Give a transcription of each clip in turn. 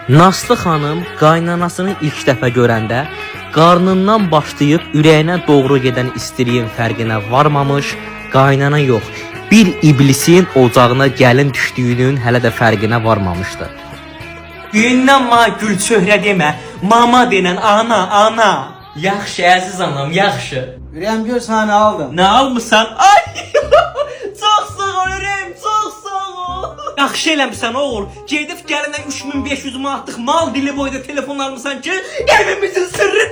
Naslı xanım qaynanasını ilk dəfə görəndə qarnından başlayıb ürəyinə doğru gedən istiliyin fərqinə varmamış, qaynana yox, bir iblisin ocağına gəlin düşdüyünün hələ də fərqinə varmamışdı. Gündən ma gül çöhrə demə, mama denən ana. Yaxşı əziz anam, yaxşı. Ürəyim gör sana nə aldım. Nə almısan? Ay! Çox sağ ol ürəyim, çox sağ ol. Yaxşı eləmirsən oğul. Gedib gəlinə 3500 manatlıq mal dili boyda telefon almısan ki, evimizin sırrı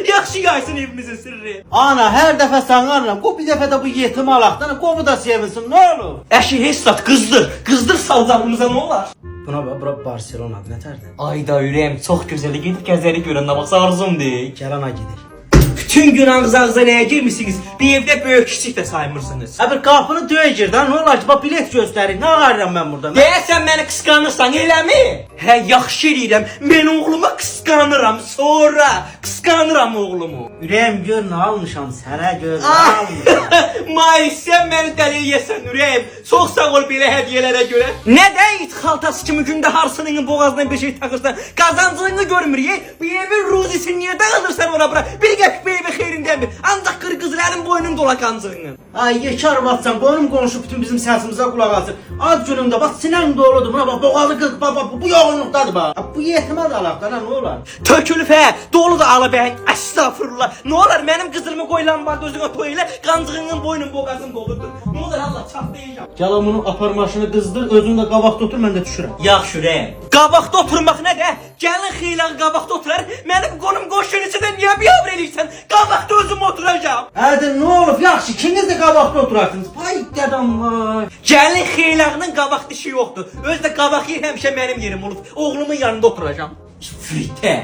yaxşı yaysın evimizin sırrı. Ana hər dəfə sən arıram. Qoy bir dəfə də bu yetim alaqdan, qoy bu da sevinsin, nə olur? Əşi hesat qızdır salcanımıza nə olar? Bura Barcelona, nətərdir? Ayda ürəyim çox gözəl. Gedib gəzəri görəndə bax arzumdur. Gəl ana gedir. Bütün gün ağzınıza nəyə girmişsiniz? Bir evdə böyük kiçik də saymırsınız. Bir qapını döyə gir də, nə olar ki, bax bilet göstərin. Nə ağarıram mən burada? Deyəsən məni qısqanırsan, eləmi? Hə, yaxşı eləyirəm. Mən oğluma qısqanıram, sonra qısqanıram oğlumu. Ürəyim gör nə almışam sənə, gör nə almışam. May, sən məni dəli eləyəsən ürəyim. Çox sağ ol belə hədiyyələrə görə. Nədən it xaltası kimi gündə harsının boğazına bir şey takırsan, qazancını görmürük. Bu evin ruzisini niyə dağılırsan ora bura? Bir qəpik və xeyrindəndir. Ancaq qırqızların boynun dola qancığını. Ay yekar vatsan, qoyunum qonşu bütün bizim səsimizə qulaq asır. Ad günümdə bax sinəm doludur. Buna bax boğazı qırq, bax bu yoğunluqdadır bax. Bu yetimə də alaq da nə olar? Tökülüb hə, dolu da alabəyin. Estağfurullah. Nə olar mənim qızılımı qoyulan var özünə toy elə, qancığının boynun boğazın doludur. Nə olar Allah çatlayacaq. Gəl bunu apar maşını qızdır, özün də qabaqda otur, mən də düşürəm. Yaxşı ürəyim. Qabaqda oturmaq nədir? Gəlin xeylan qabaqda oturar. Mənim qonum qoşun içində niyə biabr eləyirsən? Qabaqda özüm oturacağam. Hədə nə olub? Yaxşı, ikiniz də qabaqda oturarsınız. Vay dədəm vay. Gəlin xeylağının qabaq dişi yoxdur. Özü də qabaq yer həmişə mənim yerim olub. Oğlumun yanında oturacağam. Fritə.